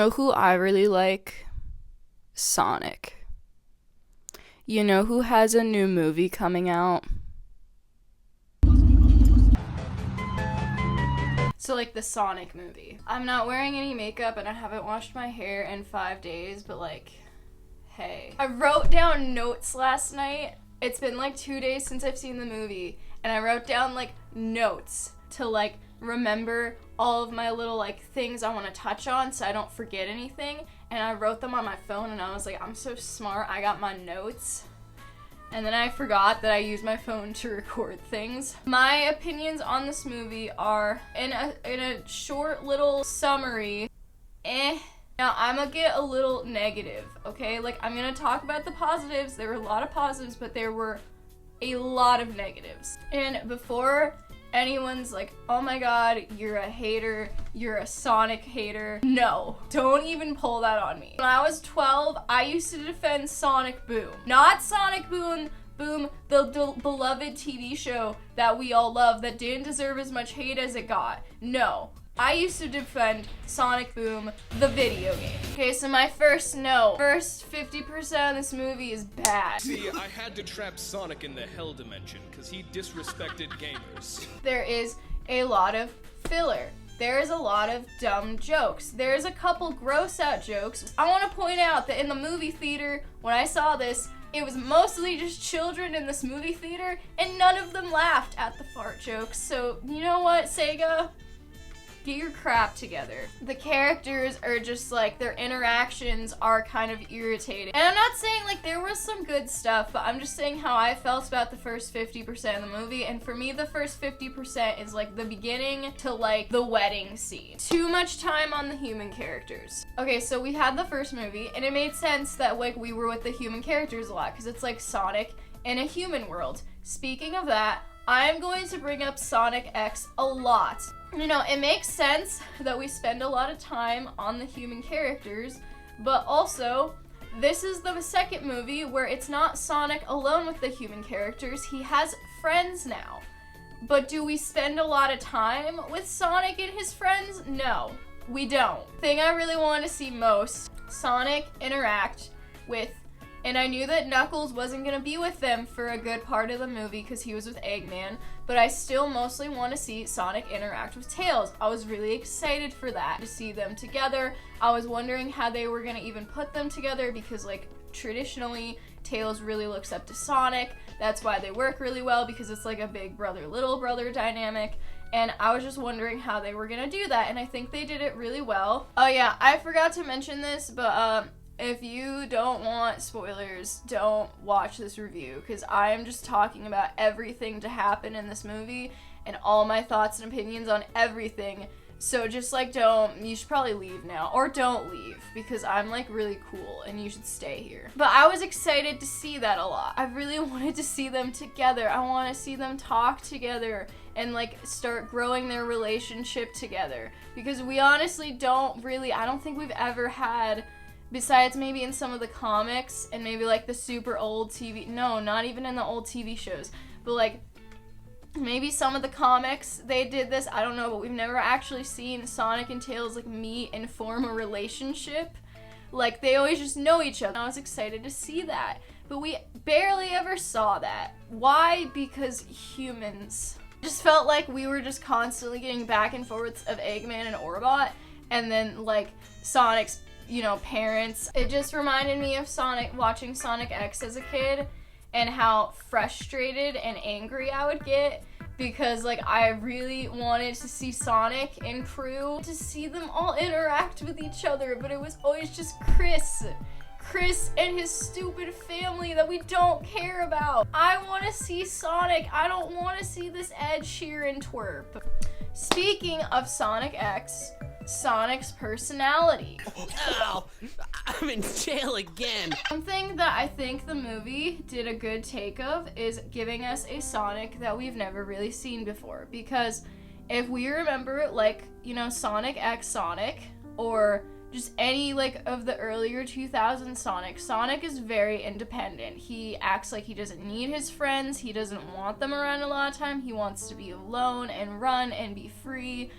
Know who I really like? Sonic. You know who has a new movie coming out? So like the Sonic movie. I'm not wearing any makeup and I haven't washed my hair in 5 days, but like, hey. I wrote down notes last night. It's been like 2 days since I've seen the movie, and I wrote down like notes to like remember all of my little like things I want to touch on so I don't forget anything, and I wrote them on my phone, and I was like, I'm so smart, I got my notes. And then I forgot that I use my phone to record things. My opinions on this movie are, in a short little summary, Now I'm gonna get a little negative, okay? Like, I'm gonna talk about the positives. There were a lot of positives, but there were a lot of negatives. And before anyone's like, oh my god, you're a hater, you're a Sonic hater, no, don't even pull that on me. When I was 12, I used to defend Sonic Boom. Not Sonic Boom, the beloved TV show that we all love that didn't deserve as much hate as it got. No. I used to defend Sonic Boom, the video game. Okay, so my first 50% of this movie is bad. See, I had to trap Sonic in the Hell Dimension because he disrespected gamers. There is a lot of filler. There is a lot of dumb jokes. There's a couple gross out jokes. I want to point out that in the movie theater, when I saw this, it was mostly just children in this movie theater, and none of them laughed at the fart jokes. So, you know what, Sega? Get your crap together. The characters are just like, their interactions are kind of irritating. And I'm not saying like there was some good stuff, but I'm just saying how I felt about the first 50% of the movie. And for me, the first 50% is like the beginning to like the wedding scene. Too much time on the human characters. Okay, so we had the first movie, and it made sense that like we were with the human characters a lot, because it's like Sonic in a human world. Speaking of that, I'm going to bring up Sonic X a lot. You know, it makes sense that we spend a lot of time on the human characters, but also, this is the second movie where it's not Sonic alone with the human characters. He has friends now. But do we spend a lot of time with Sonic and his friends? No, we don't. The thing I really wanted to see most, Sonic interact with, and I knew that Knuckles wasn't going to be with them for a good part of the movie because he was with Eggman, but I still mostly want to see Sonic interact with Tails. I was really excited for that, to see them together. I was wondering how they were going to even put them together because, like, traditionally, Tails really looks up to Sonic. That's why they work really well, because it's like a big brother, little brother dynamic. And I was just wondering how they were going to do that, and I think they did it really well. Oh yeah, I forgot to mention this, but, if you don't want spoilers, don't watch this review, because I am just talking about everything to happen in this movie and all my thoughts and opinions on everything. So just like you should probably leave now, or don't leave, because I'm like really cool and you should stay here. But I was excited to see that a lot. I really wanted to see them together. I want to see them talk together and like start growing their relationship together, because we honestly I don't think we've ever had, besides maybe in some of the comics and maybe like the super old TV, no, not even in the old TV shows, but like maybe some of the comics they did this, I don't know, but we've never actually seen Sonic and Tails like meet and form a relationship. Like, they always just know each other. I was excited to see that, but we barely ever saw that. Why? Because humans. Just felt like we were just constantly getting back and forth of Eggman and Orbot, and then like Sonic's, you know, parents. It just reminded me of watching Sonic X as a kid, and how frustrated and angry I would get, because like I really wanted to see Sonic and crew, to see them all interact with each other, but it was always just Chris and his stupid family that we don't care about. I want to see Sonic. I don't want to see this Ed Sheeran twerp. Speaking of Sonic X, Sonic's personality. Ow! I'm in jail again. Something that I think the movie did a good take of is giving us a Sonic that we've never really seen before. Because if we remember, like, you know, Sonic X Sonic, or just any, like, of the earlier 2000 Sonic is very independent. He acts like he doesn't need his friends. He doesn't want them around a lot of time. He wants to be alone and run and be free.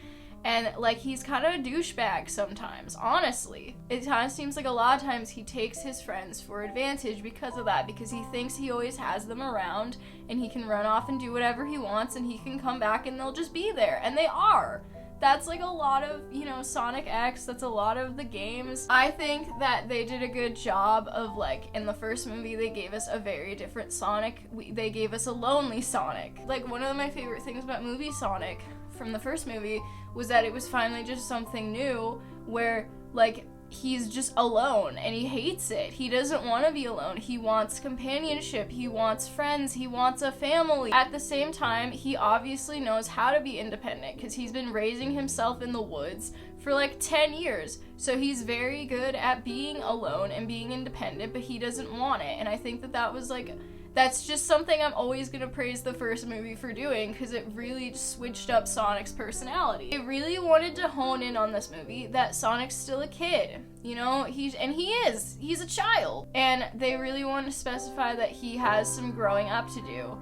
And, like, he's kind of a douchebag sometimes, honestly. It kind of seems like a lot of times he takes his friends for advantage because of that, because he thinks he always has them around, and he can run off and do whatever he wants, and he can come back and they'll just be there, and they are. That's, like, a lot of, you know, Sonic X, that's a lot of the games. I think that they did a good job of, like, in the first movie, they gave us a very different Sonic. They gave us a lonely Sonic. Like, one of my favorite things about movie Sonic from the first movie was that it was finally just something new where, like, he's just alone and he hates it. He doesn't want to be alone. He wants companionship. He wants friends. He wants a family. At the same time, he obviously knows how to be independent because he's been raising himself in the woods for like 10 years. So he's very good at being alone and being independent, but he doesn't want it. And I think that that was like, that's just something I'm always gonna praise the first movie for doing, because it really switched up Sonic's personality. They really wanted to hone in on this movie that Sonic's still a kid, you know, he's a child. And they really wanted to specify that he has some growing up to do.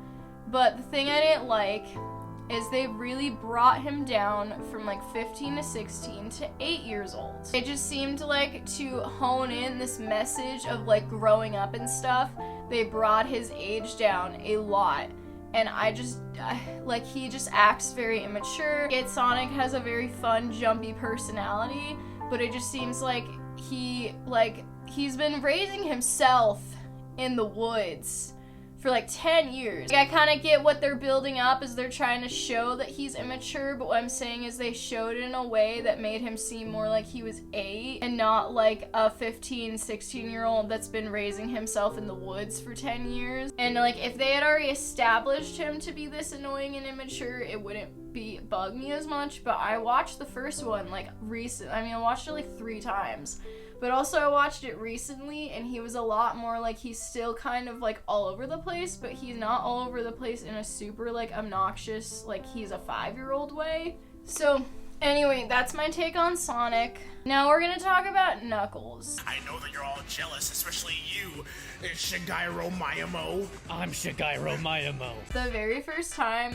But the thing I didn't like is they really brought him down from like 15 to 16 to 8 years old. It just seemed like to hone in this message of like growing up and stuff, they brought his age down a lot. And like, he just acts very immature. Sonic has a very fun, jumpy personality, but it just seems like he's been raising himself in the woods for like 10 years. Like, I kind of get what they're building up as they're trying to show that he's immature, but what I'm saying is they showed it in a way that made him seem more like he was 8 and not like a 15, 16-year-old that's been raising himself in the woods for 10 years. And like, if they had already established him to be this annoying and immature, it wouldn't bug me as much. But I watched the first one like recently. I mean, I watched it like 3 times. But also I watched it recently, and he was a lot more like, he's still kind of like all over the place, but he's not all over the place in a super like obnoxious, like he's a 5-year-old way. So anyway, that's my take on Sonic. Now we're gonna talk about Knuckles. I know that you're all jealous, especially you, Shigeru Miyamoto. I'm Shigeru Miyamoto. The very first time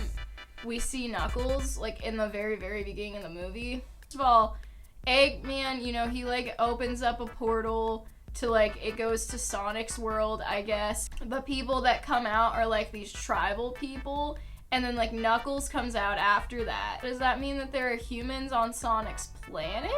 we see Knuckles, like in the very, very beginning of the movie, first of all, Eggman, you know, he like opens up a portal to like, it goes to Sonic's world, I guess. The people that come out are like these tribal people, and then like Knuckles comes out after that. Does that mean that there are humans on Sonic's planet?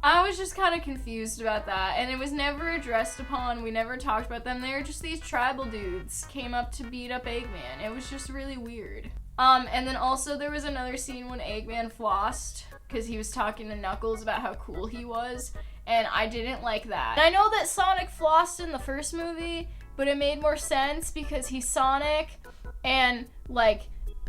I was just kind of confused about that, and it was never addressed upon. We never talked about them. They were just these tribal dudes came up to beat up Eggman. It was just really weird. And then also there was another scene when Eggman flossed, because he was talking to Knuckles about how cool he was, and I didn't like that. And I know that Sonic flossed in the first movie, but it made more sense because he's Sonic, and like,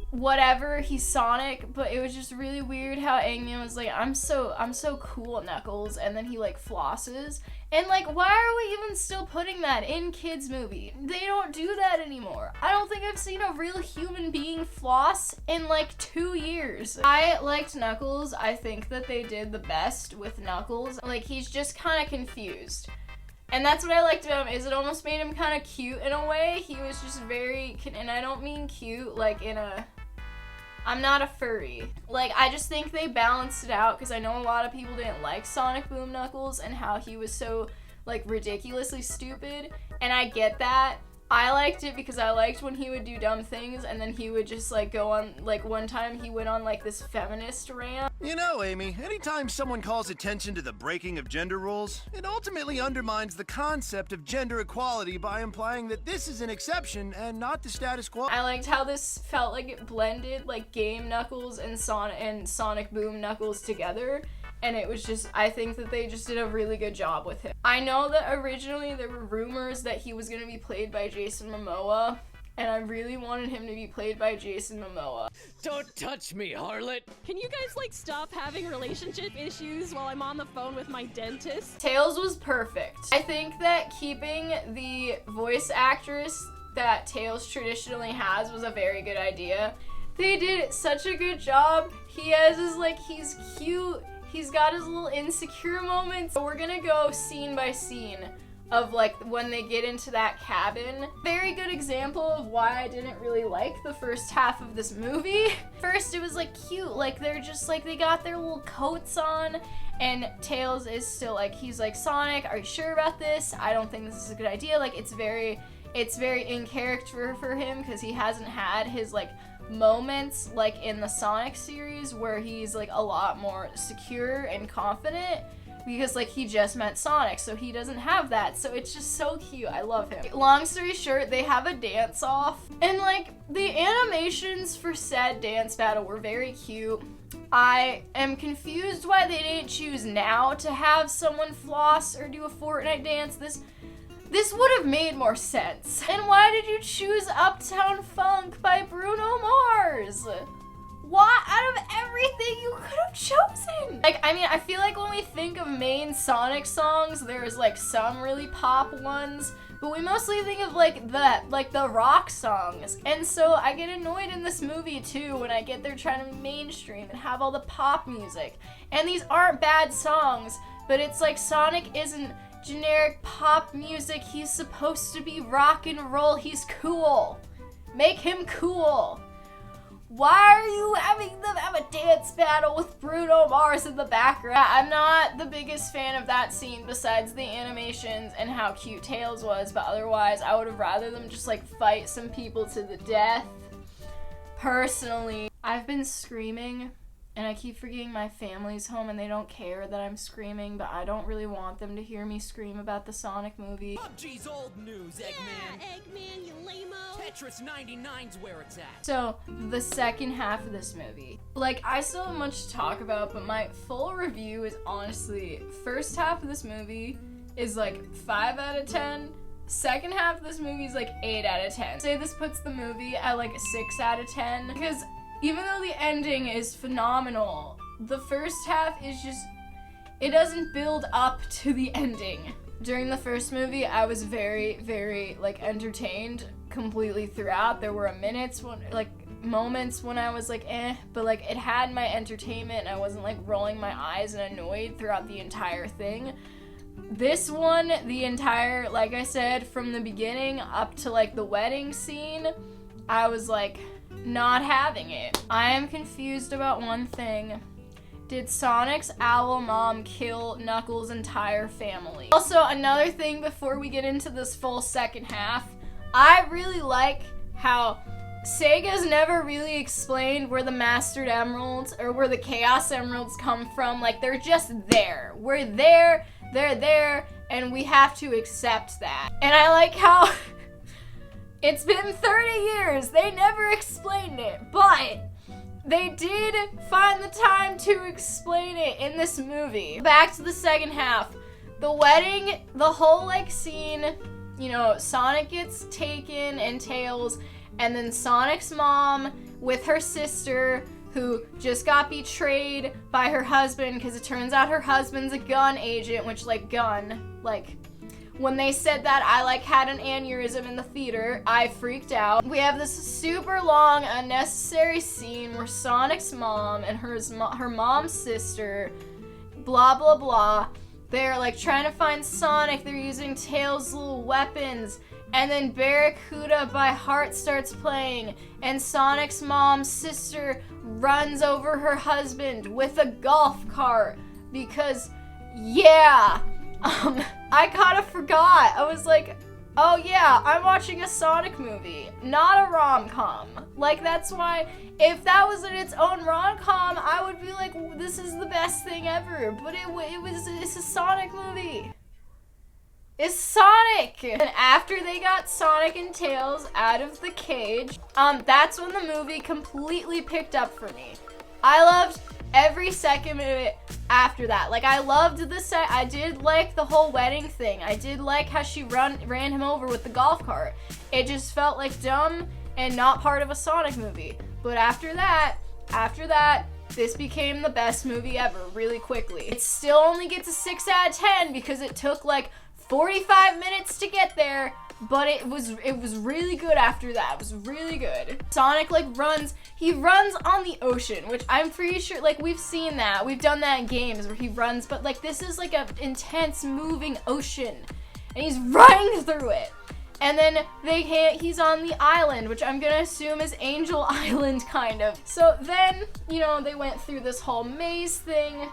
whatever, he's Sonic, but it was just really weird how Eggman was like, I'm so cool, Knuckles, and then he like flosses. And like, why are we even still putting that in kids' movie? They don't do that anymore. I don't think I've seen a real human being floss in like 2 years. I liked Knuckles. I think that they did the best with Knuckles. Like, he's just kind of confused. And that's what I liked about him, is it almost made him kind of cute in a way. He was just very, and I don't mean cute like in a, I'm not a furry. Like, I just think they balanced it out, because I know a lot of people didn't like Sonic Boom Knuckles and how he was so, like, ridiculously stupid, and I get that. I liked it because I liked when he would do dumb things, and then he would just, like, go on, like, one time he went on, like, this feminist rant. You know, Amy, anytime someone calls attention to the breaking of gender rules, it ultimately undermines the concept of gender equality by implying that this is an exception and not the status quo. I liked how this felt like it blended, like, Game Knuckles and Sonic Boom Knuckles together. And it was just, I think that they just did a really good job with him. I know that originally there were rumors that he was going to be played by Jason Momoa, and I really wanted him to be played by Jason Momoa. Don't touch me, harlot! Can you guys, like, stop having relationship issues while I'm on the phone with my dentist? Tails was perfect. I think that keeping the voice actress that Tails traditionally has was a very good idea. They did such a good job. He has his, like, he's cute. He's got his little insecure moments. So we're gonna go scene by scene of like when they get into that cabin. Very good example of why I didn't really like the first half of this movie. First, it was like cute, like they're just like, they got their little coats on, and Tails is still like, he's like, Sonic, are you sure about this? I don't think this is a good idea. Like it's very in character for him because he hasn't had his like moments like in the Sonic series where he's like a lot more secure and confident. Because, like, he just met Sonic, so he doesn't have that. So it's just so cute. I love him. Long story short, they have a dance-off. And, like, the animations for said dance battle were very cute. I am confused why they didn't choose now to have someone floss or do a Fortnite dance. This would have made more sense. And why did you choose Uptown Funk by Bruno Mars? Why, out of everything you could have chosen? Like, I mean, I feel like when we think of main Sonic songs, there's like some really pop ones, but we mostly think of like the rock songs. And so I get annoyed in this movie too when I get there trying to be mainstream and have all the pop music. And these aren't bad songs, but it's like Sonic isn't generic pop music. He's supposed to be rock and roll. He's cool. Make him cool. Why are you having them have a dance battle with Bruno Mars in the background? I'm not the biggest fan of that scene besides the animations and how cute Tails was, but otherwise I would have rather them just like fight some people to the death. Personally, I've been screaming and I keep forgetting my family's home and they don't care that I'm screaming, but I don't really want them to hear me scream about the Sonic movie. PUBG's old news, Eggman. Yeah, Eggman, you lame-o. Tetris 99's where it's at. So, the second half of this movie. Like, I still have much to talk about, but my full review is honestly, first half of this movie is like 5 out of 10. Second half of this movie is like 8 out of 10. Say this puts the movie at like a 6 out of 10, because even though the ending is phenomenal, the first half is just, it doesn't build up to the ending. During the first movie, I was very, very, like, entertained completely throughout. There were moments when I was like, but, like, it had my entertainment and I wasn't, like, rolling my eyes and annoyed throughout the entire thing. This one, the entire, like I said, from the beginning up to, like, the wedding scene, I was, like, not having it. I am confused about one thing. Did Sonic's owl mom kill Knuckles' entire family? Also, another thing before we get into this full second half, I really like how Sega's never really explained where the Mastered Emeralds or where the Chaos Emeralds come from. Like, they're just there. We're there, they're there, and we have to accept that. And I like how it's been 30 years, they never explained it, but they did find the time to explain it in this movie. Back to the second half. The wedding, the whole like scene, you know, Sonic gets taken and Tails, and then Sonic's mom with her sister who just got betrayed by her husband because it turns out her husband's a gun agent, which when they said that, I like had an aneurysm in the theater. I freaked out. We have this super long, unnecessary scene where Sonic's mom and her mom's sister, blah, blah, blah, they're like trying to find Sonic. They're using Tails' little weapons. And then Barracuda by Heart starts playing. And Sonic's mom's sister runs over her husband with a golf cart. Because, yeah. I kind of forgot. I was like, oh yeah, I'm watching a Sonic movie, not a rom-com. Like, that's why, if that was in its own rom-com, I would be like, this is the best thing ever. But it's a Sonic movie. It's Sonic! And after they got Sonic and Tails out of the cage, that's when the movie completely picked up for me. I loved every second of it after that. Like, I loved I did like the whole wedding thing. I did like how she ran him over with the golf cart. It just felt like dumb and not part of a Sonic movie. But after that, this became the best movie ever really quickly. It still only gets a 6 out of 10 because it took like 45 minutes to get there, but it was really good after that. It was really good. Sonic he runs on the ocean, which I'm pretty sure, like, we've seen that. We've done that in games where he runs, but like this is like an intense moving ocean. and he's running through it. And then he's on the island, which I'm gonna assume is Angel Island, kind of. So then, you know, they went through this whole maze thing.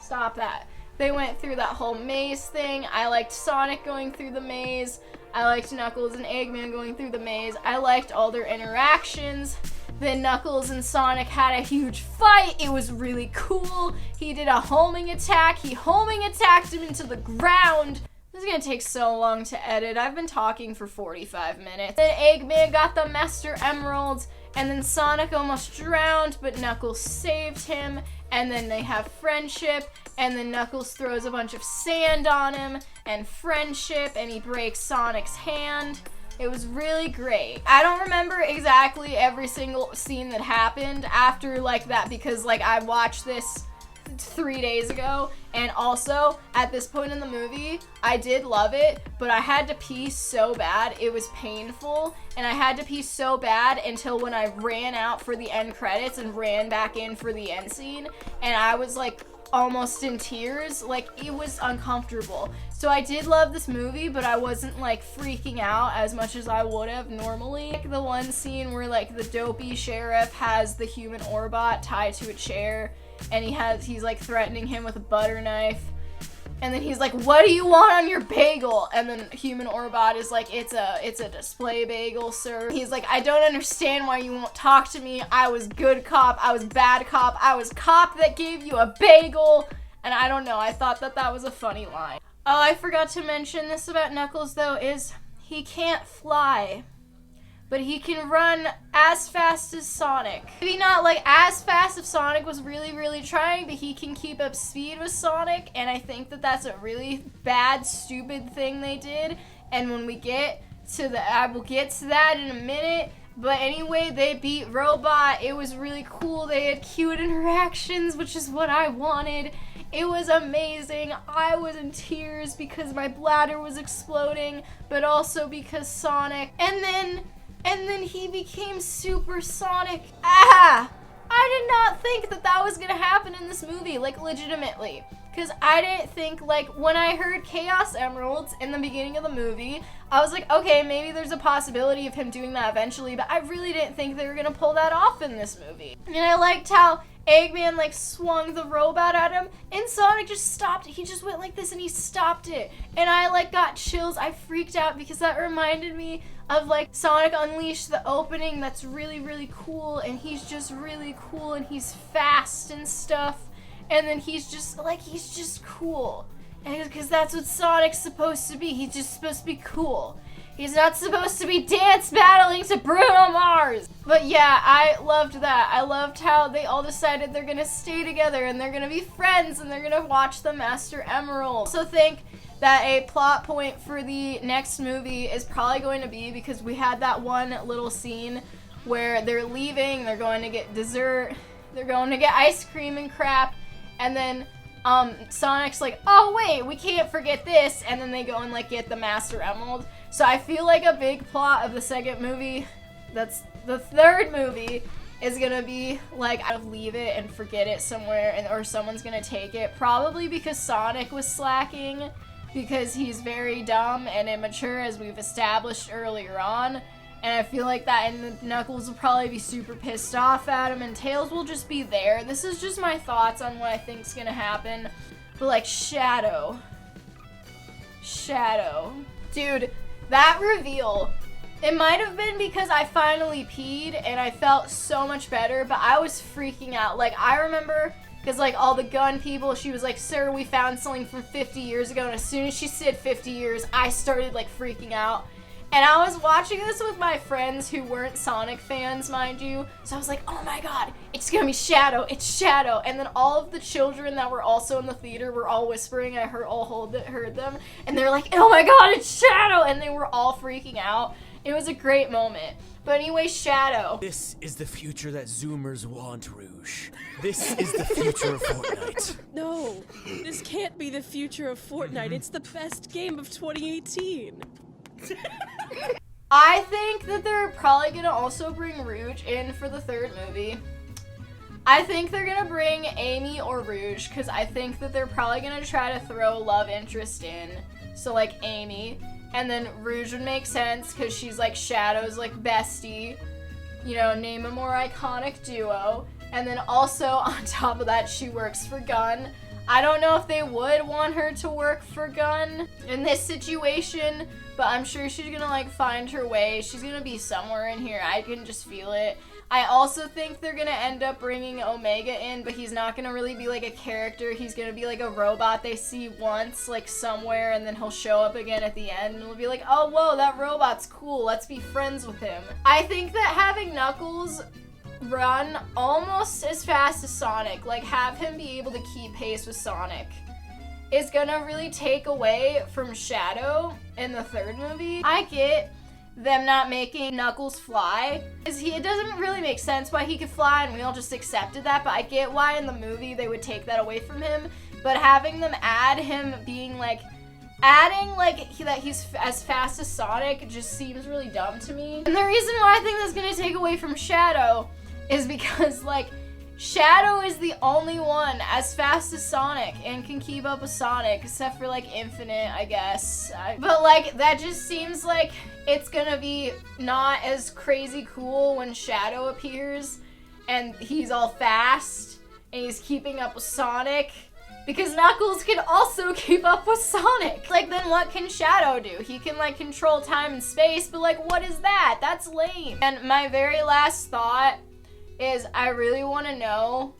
Stop that. They went through that whole maze thing. I liked Sonic going through the maze. I liked Knuckles and Eggman going through the maze. I liked all their interactions. Then Knuckles and Sonic had a huge fight. It was really cool. He did a homing attack. He homing attacked him into the ground. This is gonna take so long to edit. I've been talking for 45 minutes. Then Eggman got the Master Emeralds, and then Sonic almost drowned, but Knuckles saved him. And then they have friendship, and then Knuckles throws a bunch of sand on him, and friendship, and he breaks Sonic's hand. It was really great. I don't remember exactly every single scene that happened after like that, because like I watched this 3 days ago, and also at this point in the movie I did love it, but I had to pee so bad. It was painful, and I had to pee so bad until when I ran out for the end credits and ran back in for the end scene, and I was like almost in tears. Like, it was uncomfortable. So I did love this movie, but I wasn't like freaking out as much as I would have normally. Like the one scene where like the dopey sheriff has the human Orbot tied to a chair, and he's like threatening him with a butter knife, and then he's like, "What do you want on your bagel?" And then human Orbot is like, it's a display bagel, sir." He's like, "I don't understand why you won't talk to me. I was good cop, I was bad cop, I was cop that gave you a bagel." And I don't know, I thought that was a funny line. Oh, I forgot to mention this about Knuckles though, is he can't fly, but he can run as fast as Sonic. Maybe not like as fast if Sonic was really, really trying, but he can keep up speed with Sonic, and I think that's a really bad, stupid thing they did, and when we get to I will get to that in a minute. But anyway, they beat Robot. It was really cool. They had cute interactions, which is what I wanted. It was amazing. I was in tears because my bladder was exploding, but also because Sonic. And then he became Super Sonic. I did not think that was gonna happen in this movie, like legitimately. Because I didn't think, like, when I heard Chaos Emeralds in the beginning of the movie, I was like, okay, maybe there's a possibility of him doing that eventually, but I really didn't think they were gonna pull that off in this movie. And I liked how Eggman, like, swung the robot at him, and Sonic just stopped it. He just went like this, and he stopped it. And I, like, got chills. I freaked out because that reminded me of, like, Sonic Unleashed, the opening that's really, really cool, and he's just really cool, and he's fast and stuff. And then he's just cool. And because that's what Sonic's supposed to be. He's just supposed to be cool. He's not supposed to be dance battling to Bruno Mars. But yeah, I loved that. I loved how they all decided they're gonna stay together and they're gonna be friends and they're gonna watch the Master Emerald. I also think that a plot point for the next movie is probably going to be, because we had that one little scene where they're leaving, they're going to get dessert, they're going to get ice cream and crap, and then Sonic's like, "Oh wait, we can't forget this," and then they go and like get the Master Emerald. So I feel like a big plot of the second movie, that's the third movie, is gonna be like, I leave it and forget it somewhere, or someone's gonna take it, probably because Sonic was slacking, because he's very dumb and immature, as we've established earlier on. And I feel like that, and Knuckles will probably be super pissed off at him, and Tails will just be there. This is just my thoughts on what I think's gonna happen. But like, Shadow. Dude, that reveal, it might have been because I finally peed and I felt so much better, but I was freaking out. Like, I remember, because like all the gun people, she was like, "Sir, we found something from 50 years ago," and as soon as she said 50 years, I started like freaking out. And I was watching this with my friends who weren't Sonic fans, mind you. So I was like, "Oh my god, it's gonna be Shadow, it's Shadow." And then all of the children that were also in the theater were all whispering. I heard them. And they're like, "Oh my god, it's Shadow!" And they were all freaking out. It was a great moment. But anyway, Shadow. This is the future that Zoomers want, Rouge. This is the future of Fortnite. No, this can't be the future of Fortnite. It's the best game of 2018. I think that they're probably gonna also bring Rouge in for the third movie. I think they're gonna bring Amy or Rouge, because I think that they're probably gonna try to throw a love interest in. So like Amy, and then Rouge would make sense because she's like Shadow's like bestie. You know, name a more iconic duo. And then also on top of that, she works for Gunn. I don't know if they would want her to work for Gunn in this situation, but I'm sure she's gonna like find her way. She's gonna be somewhere in here. I can just feel it. I also think they're gonna end up bringing Omega in, but he's not gonna really be like a character. He's gonna be like a robot they see once, like somewhere, and then he'll show up again at the end, and we'll be like, oh, whoa, that robot's cool. Let's be friends with him. I think that having Knuckles run almost as fast as Sonic, like have him be able to keep pace with Sonic, is gonna really take away from Shadow in the third movie. I get them not making Knuckles fly, because it doesn't really make sense why he could fly, and we all just accepted that, but I get why in the movie they would take that away from him, but having them add him being like, that he's as fast as Sonic just seems really dumb to me. And the reason why I think that's gonna take away from Shadow is because, like, Shadow is the only one as fast as Sonic and can keep up with Sonic, except for, like, Infinite, I guess. But, like, that just seems like it's gonna be not as crazy cool when Shadow appears and he's all fast and he's keeping up with Sonic, because Knuckles can also keep up with Sonic. Like, then what can Shadow do? He can, like, control time and space, but, like, what is that? That's lame. And my very last thought is I really want to know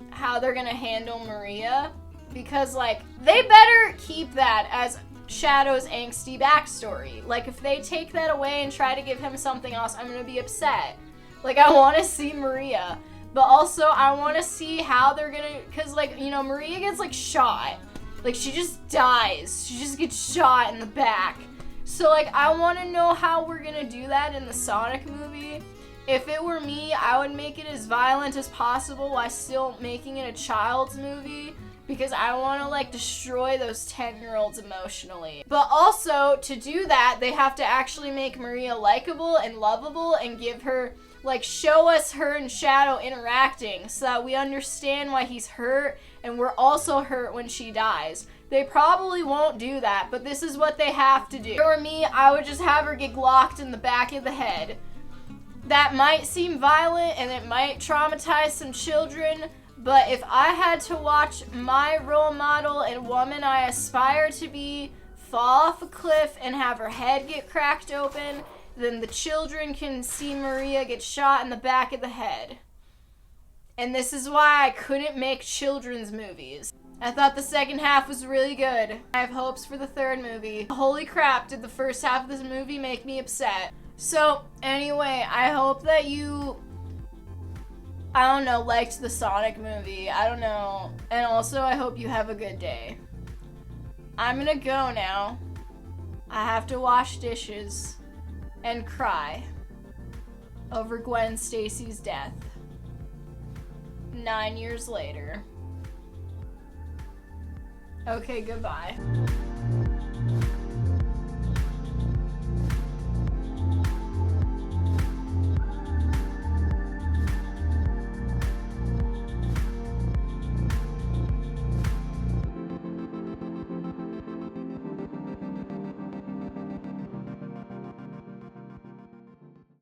how they're gonna handle Maria, because like they better keep that as Shadow's angsty backstory. Like if they take that away and try to give him something else, I'm gonna be upset. Like I want to see Maria, but also I want to see how they're gonna, because like, you know, Maria gets like shot, like she just dies, she just gets shot in the back. So like I want to know how we're gonna do that in the Sonic movie. If it were me, I would make it as violent as possible while still making it a child's movie, because I want to like destroy those 10-year-olds emotionally. But also, to do that, they have to actually make Maria likable and lovable and give her, like, show us her and Shadow interacting so that we understand why he's hurt and we're also hurt when she dies. They probably won't do that, but this is what they have to do. If it were me, I would just have her get glocked in the back of the head. That might seem violent and it might traumatize some children, but if I had to watch my role model and woman I aspire to be fall off a cliff and have her head get cracked open, then the children can see Maria get shot in the back of the head. And this is why I couldn't make children's movies. I thought the second half was really good. I have hopes for the third movie. Holy crap, did the first half of this movie make me upset. So, anyway, I hope that you, I don't know, liked the Sonic movie. I don't know. And also, I hope you have a good day. I'm gonna go now. I have to wash dishes and cry over Gwen Stacy's death 9 years later. Okay, goodbye.